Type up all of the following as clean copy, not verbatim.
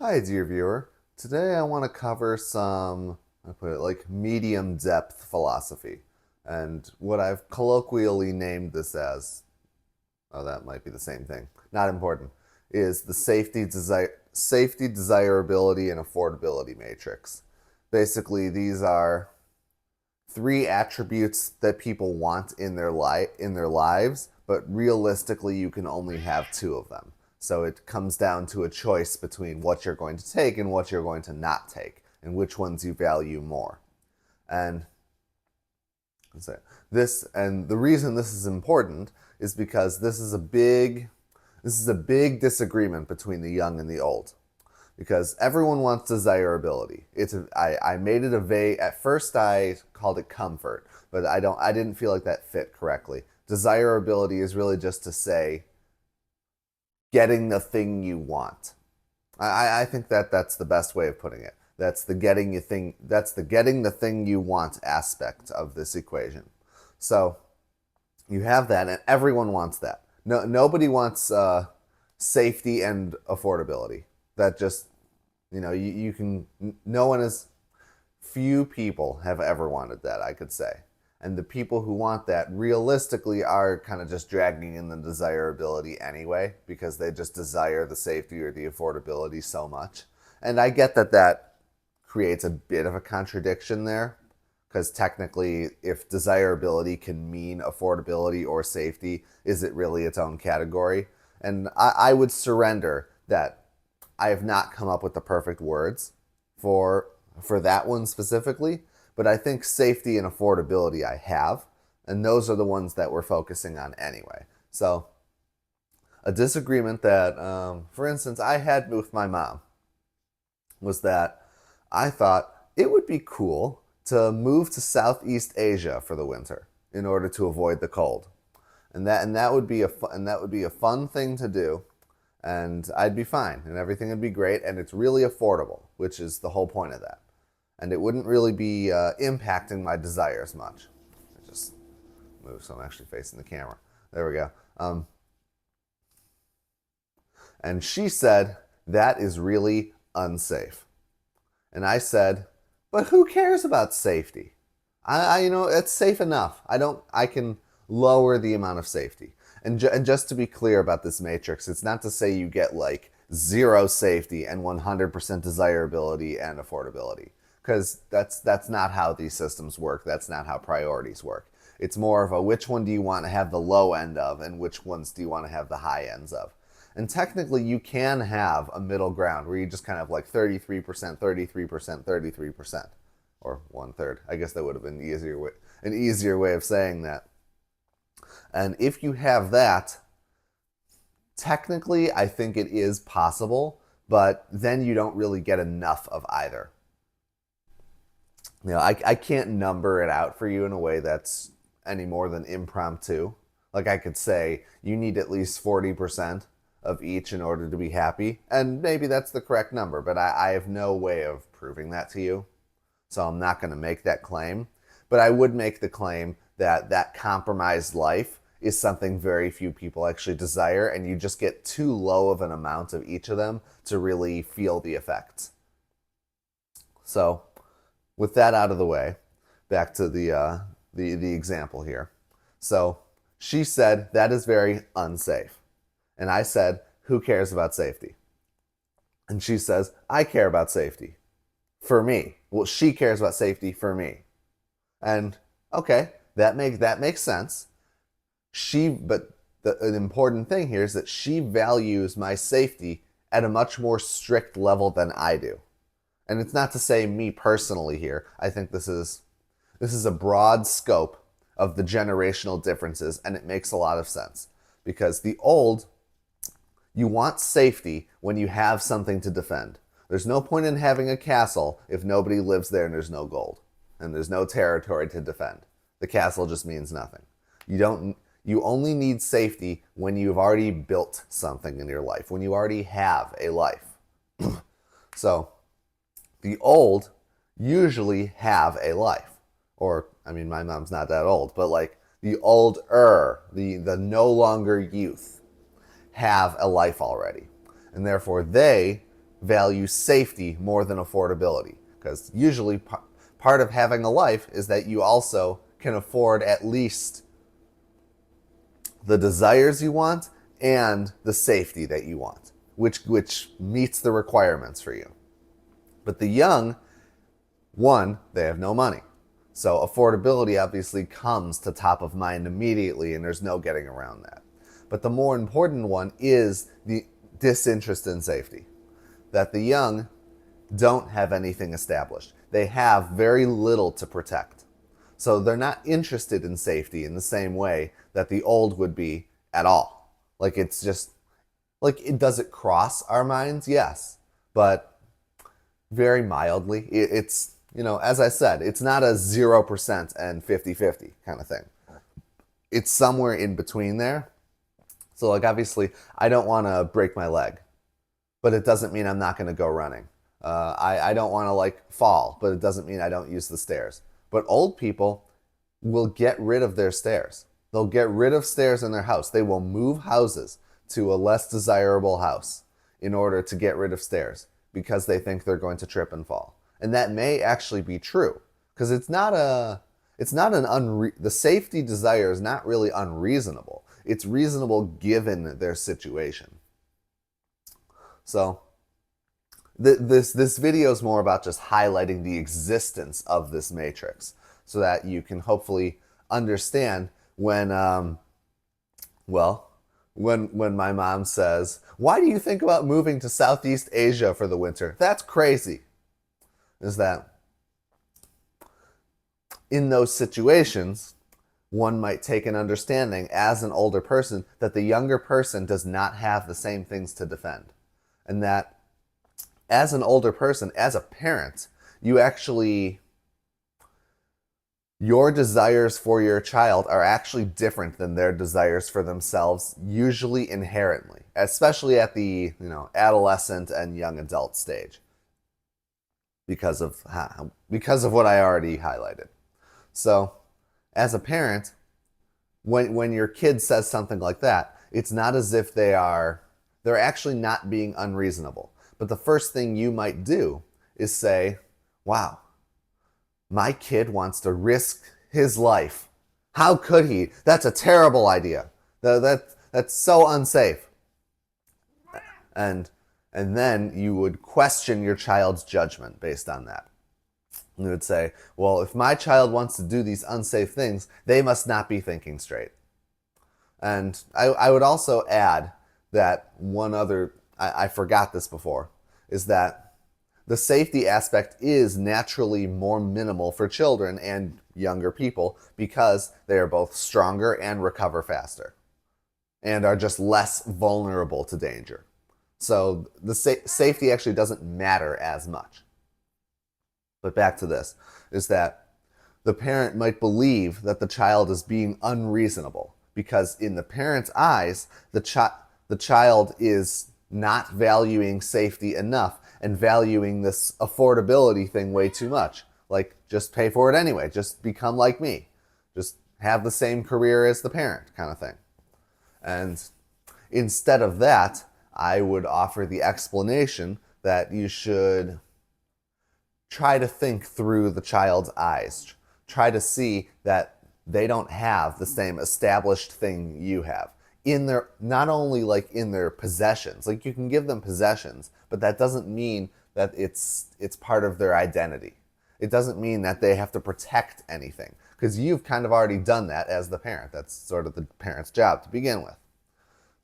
Hi, dear viewer. Today I want to cover I put it like medium depth philosophy. And what I've colloquially named this as, oh, that might be the same thing, not important, is the safety, desirability, and affordability matrix. Basically, these are three attributes that people want in their lives, but realistically you can only have two of them. So it comes down to a choice between what you're going to take and what you're going to not take, and which ones you value more. And the reason this is important is because this is a big disagreement between the young and the old, because everyone wants desirability. I made it a vague. At first, I called it comfort, but I didn't feel like that fit correctly. Desirability is really just to say getting the thing you want. I think that's the best way of putting it. That's the getting the thing you want aspect of this equation. So you have that, and everyone wants that. Nobody wants safety and affordability. That just, you can, no one is, few people have ever wanted that, I could say. And the people who want that realistically are kind of just dragging in the desirability anyway, because they just desire the safety or the affordability so much. And I get that creates a bit of a contradiction there, because technically, if desirability can mean affordability or safety, is it really its own category? And I would surrender that I have not come up with the perfect words for that one specifically, but I think safety and affordability I have, and those are the ones that we're focusing on anyway. So a disagreement that, for instance, I had with my mom was that I thought it would be cool to move to Southeast Asia for the winter in order to avoid the cold, and that would be a fun thing to do, and I'd be fine, and everything would be great, and it's really affordable, which is the whole point of that, and it wouldn't really be impacting my desires much. I just move so I'm actually facing the camera. There we go. And she said that is really unsafe, and I said, but who cares about safety? It's safe enough. I can lower the amount of safety. And just to be clear about this matrix, it's not to say you get like zero safety and 100% desirability and affordability, because that's not how these systems work. That's not how priorities work. It's more of a which one do you want to have the low end of and which ones do you want to have the high ends of. And technically, you can have a middle ground where you just kind of like 33%, 33%, 33%, or one third. I guess that would have been an easier way of saying that. And if you have that, technically, I think it is possible, but then you don't really get enough of either. I can't number it out for you in a way that's any more than impromptu. Like I could say, you need at least 40% of each in order to be happy. And maybe that's the correct number, but I have no way of proving that to you. So I'm not going to make that claim. But I would make the claim that that compromised life is something very few people actually desire, and you just get too low of an amount of each of them to really feel the effects. So with that out of the way, back to the example here. So she said that is very unsafe. And I said, who cares about safety? And she says, I care about safety. For me. Well, she cares about safety for me. And okay, that makes sense. But an important thing here is that she values my safety at a much more strict level than I do. And it's not to say me personally here. I think this is a broad scope of the generational differences, and it makes a lot of sense. Because you want safety when you have something to defend. There's no point in having a castle if nobody lives there and there's no gold and there's no territory to defend. The castle just means nothing. You only need safety when you've already built something in your life, when you already have a life. So the old usually have a life. Or, I mean, my mom's not that old, but like the older, the no longer youth have a life already. And therefore they value safety more than affordability. Because usually part of having a life is that you also can afford at least the desires you want and the safety that you want, which meets the requirements for you. But the young, one, they have no money. So affordability obviously comes to top of mind immediately, and there's no getting around that. But the more important one is the disinterest in safety. That the young don't have anything established. They have very little to protect. So they're not interested in safety in the same way that the old would be at all. Like, it's just, like, does it cross our minds? Yes. But very mildly. It's, as I said, it's not a 0% and 50-50 kind of thing. It's somewhere in between there. So, like, obviously, I don't want to break my leg, but it doesn't mean I'm not going to go running. I don't want to, like, fall, but it doesn't mean I don't use the stairs. But old people will get rid of their stairs. They'll get rid of stairs in their house. They will move houses to a less desirable house in order to get rid of stairs because they think they're going to trip and fall. And that may actually be true, because the safety desire is not really unreasonable. It's reasonable given their situation. So this video is more about just highlighting the existence of this matrix so that you can hopefully understand when my mom says, "Why do you think about moving to Southeast Asia for the winter? That's crazy." Is that in those situations, one might take an understanding as an older person that the younger person does not have the same things to defend. And that as an older person, as a parent, your desires for your child are actually different than their desires for themselves, usually inherently, especially at the adolescent and young adult stage, because of what I already highlighted. So, as a parent, when your kid says something like that, it's not as if they're actually not being unreasonable. But the first thing you might do is say, "Wow, my kid wants to risk his life. How could he? That's a terrible idea. That's so unsafe." And then you would question your child's judgment based on that. You would say, "Well, if my child wants to do these unsafe things, they must not be thinking straight." And I would also add that one other, I forgot this before, is that the safety aspect is naturally more minimal for children and younger people because they are both stronger and recover faster and are just less vulnerable to danger. So the safety actually doesn't matter as much. But back to this, is that the parent might believe that the child is being unreasonable because in the parent's eyes, the child is not valuing safety enough and valuing this affordability thing way too much. Like, just pay for it anyway. Just become like me. Just have the same career as the parent kind of thing. And instead of that, I would offer the explanation that you should try to think through the child's eyes. Try to see that they don't have the same established thing you have. Not only like in their possessions, like you can give them possessions, but that doesn't mean that it's part of their identity. It doesn't mean that they have to protect anything, because you've kind of already done that as the parent. That's sort of the parent's job to begin with.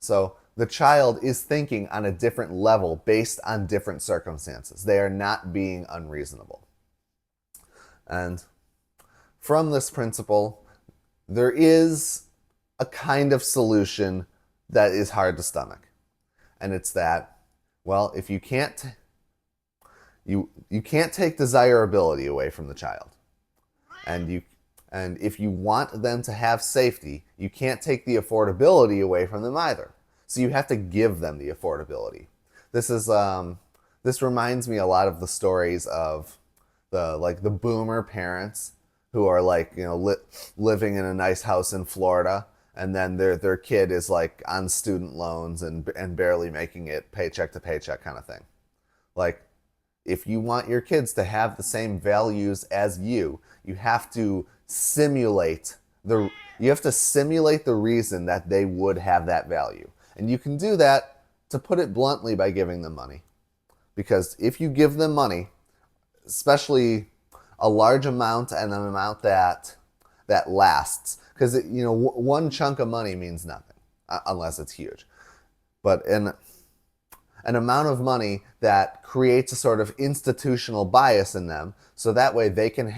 So the child is thinking on a different level based on different circumstances. They are not being unreasonable. And from this principle, there is a kind of solution that is hard to stomach. And it's that, well, if you can't take desirability away from the child. And if you want them to have safety, you can't take the affordability away from them either. So you have to give them the affordability. This reminds me a lot of the stories of the boomer parents who are living in a nice house in Florida, and then their kid is like on student loans and barely making it paycheck to paycheck kind of thing. Like, if you want your kids to have the same values as you have to simulate the reason that they would have that value. And you can do that, to put it bluntly, by giving them money. Because if you give them money, especially a large amount and an amount that lasts, because one chunk of money means nothing unless it's huge. But an amount of money that creates a sort of institutional bias in them, so that way they can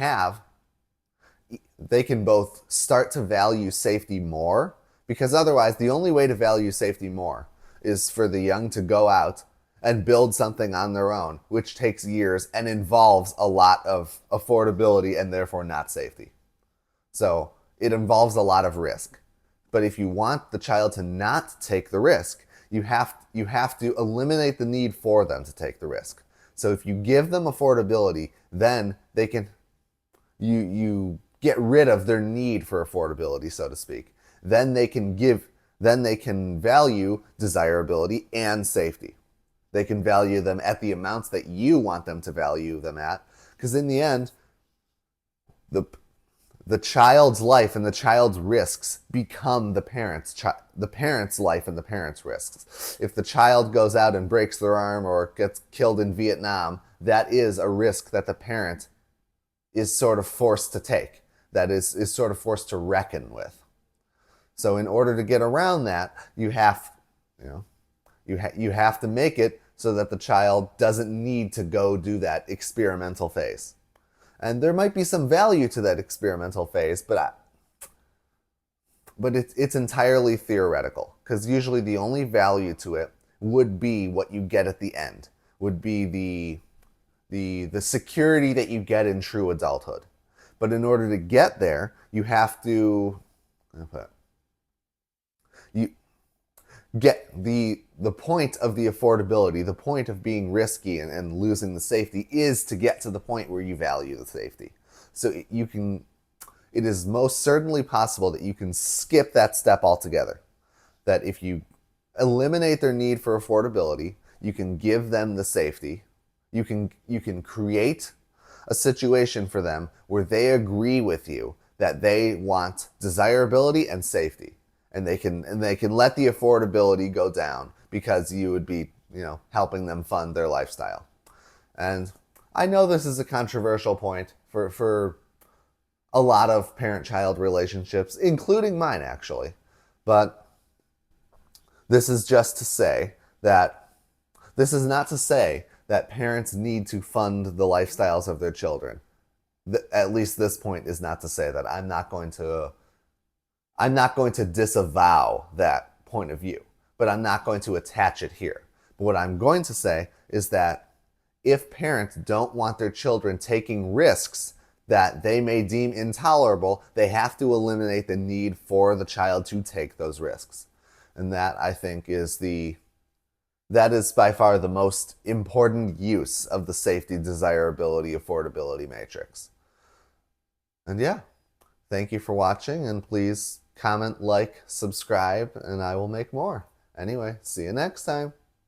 both start to value safety more, because otherwise the only way to value safety more is for the young to go out and build something on their own, which takes years and involves a lot of affordability and therefore not safety. So it involves a lot of risk. But if you want the child to not take the risk, you have to eliminate the need for them to take the risk. So if you give them affordability, then you get rid of their need for affordability, so to speak. Then they can value desirability and safety. They can value them at the amounts that you want them to value them at, because in the end, the child's life and the child's risks become the parent's life and the parent's risks. If the child goes out and breaks their arm or gets killed in Vietnam, that is a risk that the parent is sort of forced to take, that is sort of forced to reckon with. So in order to get around that, you have to make it so that the child doesn't need to go do that experimental phase. And there might be some value to that experimental phase, but it's entirely theoretical, because usually the only value to it would be what you get at the end, would be the security that you get in true adulthood. But in order to get there, you have to get the point of the affordability, the point of being risky and losing the safety, is to get to the point where you value the safety. So it is most certainly possible that you can skip that step altogether. That if you eliminate their need for affordability, you can give them the safety. You can create a situation for them where they agree with you that they want desirability and safety. And they can let the affordability go down because you would be, helping them fund their lifestyle. And I know this is a controversial point for a lot of parent-child relationships, including mine, actually. But this is not to say that parents need to fund the lifestyles of their children. At least this point is not to say that. I'm not going to disavow that point of view, but I'm not going to attach it here. But what I'm going to say is that if parents don't want their children taking risks that they may deem intolerable, they have to eliminate the need for the child to take those risks. And that, I think, is by far the most important use of the safety, desirability, affordability matrix. And yeah, thank you for watching, and please comment, like, subscribe, and I will make more. Anyway, see you next time.